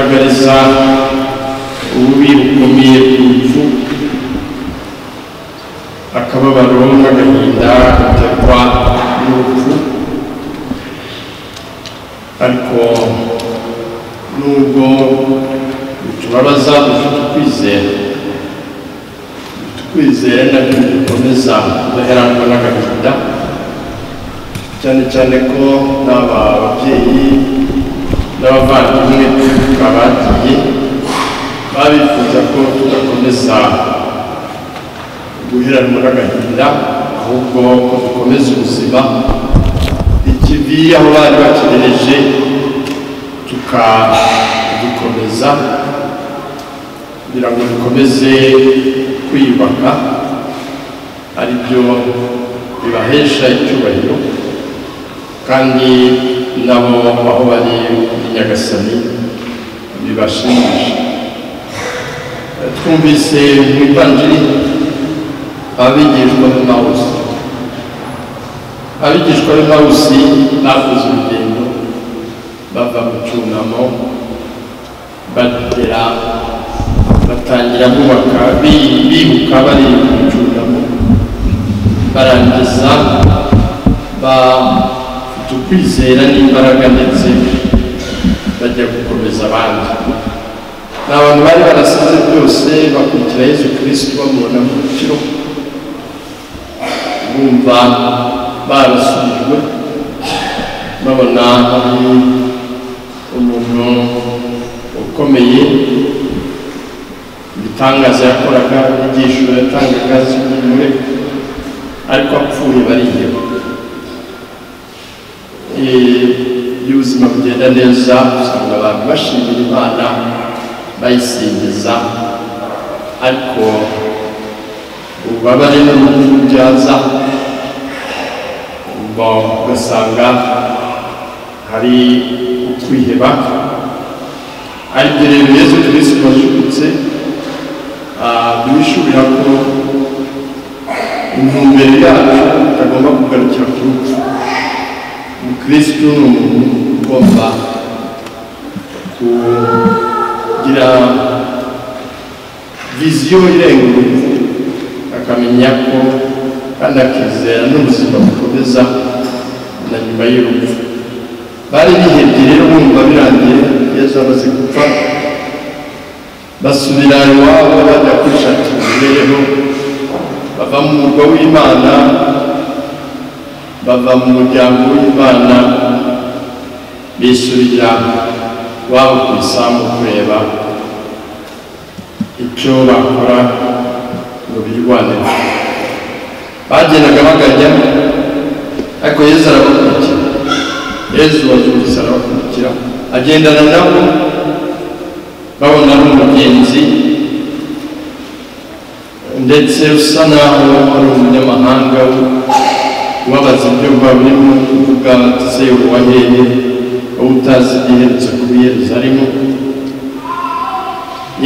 kugaragariza ububi bukomeye bw'urupfu, akababaro n'agahinda gaterwa n'urupfu. Ariko nubwo bitubabaza, dufite ukwizera nabyo dukomeza kudaheranwa n'agahinda, cyane cyane ko n'aba babyeyi n'abavandimwe bagiye babifuza ko tudakomeza guheranwa n'agahinda, ahubwo ko dukomeza ubuzima, ikivi aho bari bakigereje tukagikomeza kugira ngo dukomeze kwiyubaka, ari byo bibahesha icyubahiro, kandi nabo aho bari muri Nyagasani bibashimisha. Twumvise mu Ivanjiri abigishwa b'Emawusi bakoze urugendo bava mu cyunamo batangira kubaka, bibuka bari mu cyunamo, barangiza bafite ukwizera n'imbaraga, ndetse bajya gukomeza abandi. Ni abantu bari barasize byose bakurikira Yesu Kristo, bamubona mu rukiro, bumva barasubijwe, babona ari umuntu ukomeye, ibitangaza yakoraga, inyigisho yatangaga z'umwe, ariko apfuye bariheba. Iyo ubuzima bugenda neza, usanga abantu bashimira Imana, bayisingiza, ariko ububabare n'urupfu byaza, ugasanga hari ukwiheba. Aribyo rero Yesu Kristo washubitse duhishurira ko intumbero yacu itagomba kugarukira ku rupfu. Kristo ni umuntu ugomba kugira viziyo irenga urupfu, akamenya ko kandi akizera n'ubuzima bukomeza na nyuma y'urupfu. Bari bihebye rero, bumva birangiye Yesu amaze gupfa, basubira iwabo bajya kwishakira imibereho, bava mu murwa w'Imana, bava mu muryango w'Imana, bisubira wabo ku isambu kureba icyo bakora ngo birwanire. Bagendaga bagajya, ariko Yesu arabakurikira. Yesu wazutse arabakurikira, agendana nabo, babona ari umugenzi, ndetse usa naho ari umunyamahanga, ubabaza ibyo barimo kuvuga bati se uwaheye, wowe utazi igiherutse kuba i Yerusalemu.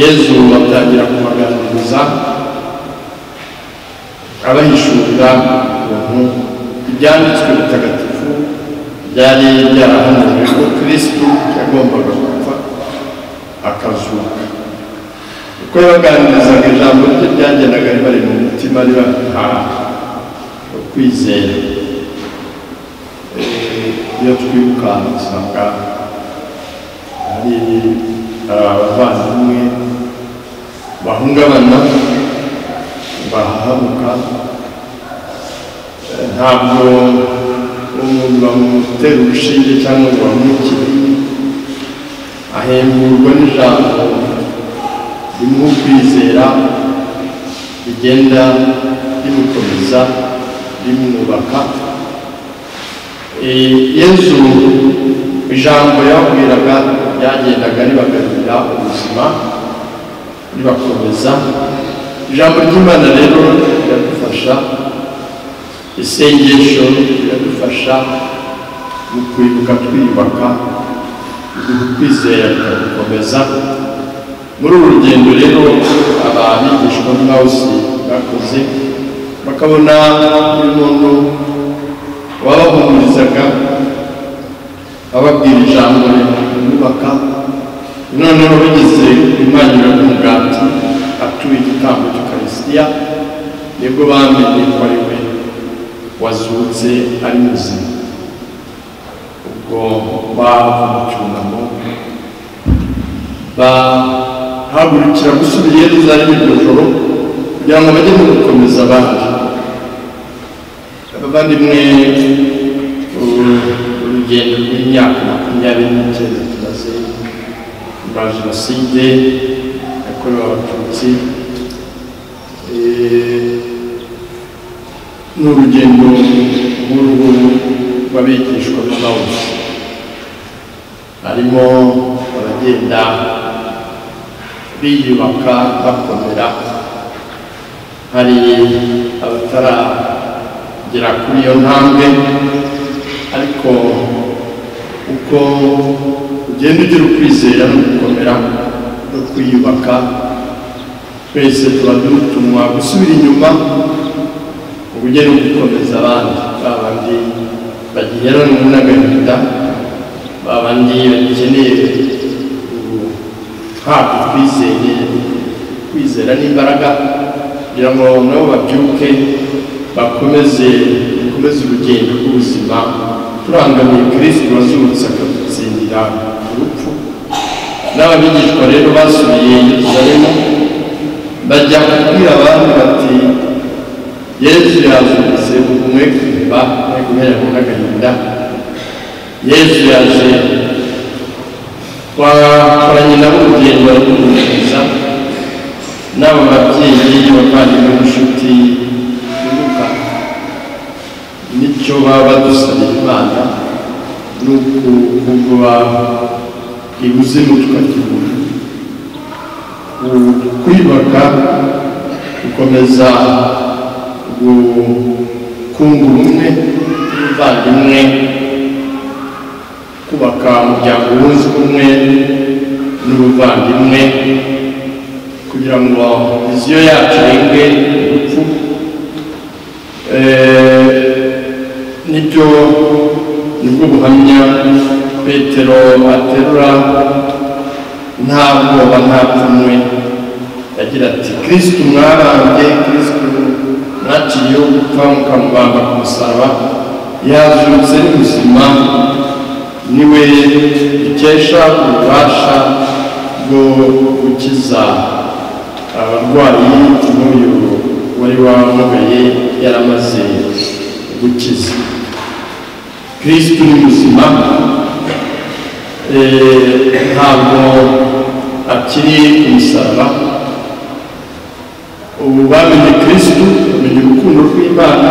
Yesu atangira kubaganiriza, abahishurira ukuntu ibyanditswe bitagatifu byari byarahanuwe ko Kristo yagombaga gupfa akazuka. Uko yabaganirizaga, ijambo rye ryagendaga ribari mu mutima, ribaha kwizera. Iyo twibuka usanga hari abavandimwe bahungabana, bahahamuka, ntabwo umuntu bamutera urushinge cyangwa ngo bamwukire, ahemburwa n'ijambo rimuha kwizera, rigenda rimukomeza, rimwubaka. Yesu ijambo yababwiraga ryagendaga ribagarurira ubuzima, ribakomeza. Ijambo ry'Imana rero riradufasha, isengesho riradufasha mu kwibuka twiyubaka, kwizera bikadukomeza. Muri uru rugendo rero abigishwa b'Emawusi bakoze, bakabona buri muntu wabahumurizaga, ababwira ijambo rimwubaka, noneho bigeze imanyura y'umugati atuye igitambo cy'ukarisitiya nibwo bamenye ko ari we wazutse ari muzima. ubwo bava mu cyunamo bahagurukira gusubira i Yerusalemu iryo joro kugira ngo bajye no gukomeza abandi. Abavandimwe, urugendo rw'imyaka 29 tumaze rwa Jenoside yakorewe Abatutsi n'urugendo rw'abigishwa b'Emawusi. Harimo abagenda biyubaka bakomera, hari abataragera kuri iyo ntambwe, ariko uko ugenda ugira ukwizera no gukomera no kwiyubaka, twese tuba dutumwa gusubira inyuma ubujye no gukomeza abandi, babandi bagiheranwe n'agahinda, babandi bakeneye guhabwa kwizera n'imbaraga kugira ngo nabo babyuke bakomeze urugendo rw'ubuzima turangamiye Kristo wazutse akadutsindira urupfu. N'abigishwa rero basubiye i Yerusalemu bajya kubwira abandi bati Yesu yazutse, mwe kwiheba mwe guheranwa n'agahinda. Yesu yaje, twakoranye nabo urugendo rw'ugukomeza n'abo babyeyi bavandimwe n'inshuti bibuka nicyo baba badusabira Imana, ni ukuvuga ibuzimu tukakibura, kwiyubaka gukomeza kunga ubumwe n'ubuvandimwe, kubaka umuryango wunze ubumwe n'ubuvandimwe kugira ngo viziyo yacu irenge urupfu. Nibwo buhamya Petero aterura nta bwoba nta pfunwe, yagira ati Kristo mwabambye, Kristo mwaciyeho gupfa mukamubamba ku musaraba, yazutse ari muzima, niwe dukesha ububasha bwo gukiza abarwayi n'uyu wari wamugaye yaramaze gukiza. Kristo ni muzima, ntabwo akiri ku musaraba. Ubu bamenye Kristo, bamenye urukundo rw'Imana,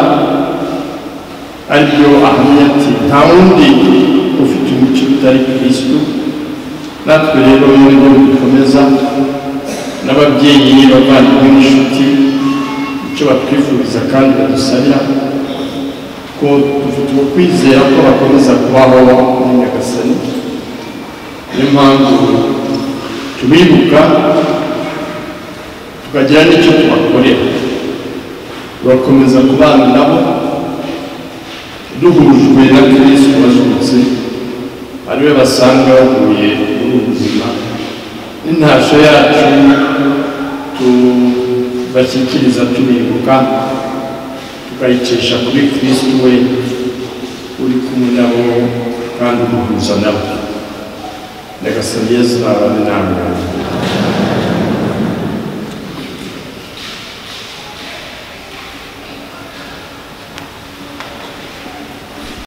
aribyo ahamya ati nta wundi ufite umucyo utari Kristo. Natwe rero muri byo dukomeza n'ababyeyi bavandimwe n'inshuti icyo batwifuriza kandi badusabira ko dufite ukwizera ko bakomeza kubaho muri Nyagasani. Niyo mpamvu tubibuka tukagira n'icyo tubakorera, turakomeza kubana nabo duhujwe na Kristo wazutse, ariwe basanga bahuye muri ubuzima. N'intasho yacu tubashyikiriza tubibuka, tukayikesha kuri Kristo we uri kumwe nabo kandi umuhuza nabo. Nyagasani Yesu nabane namwe.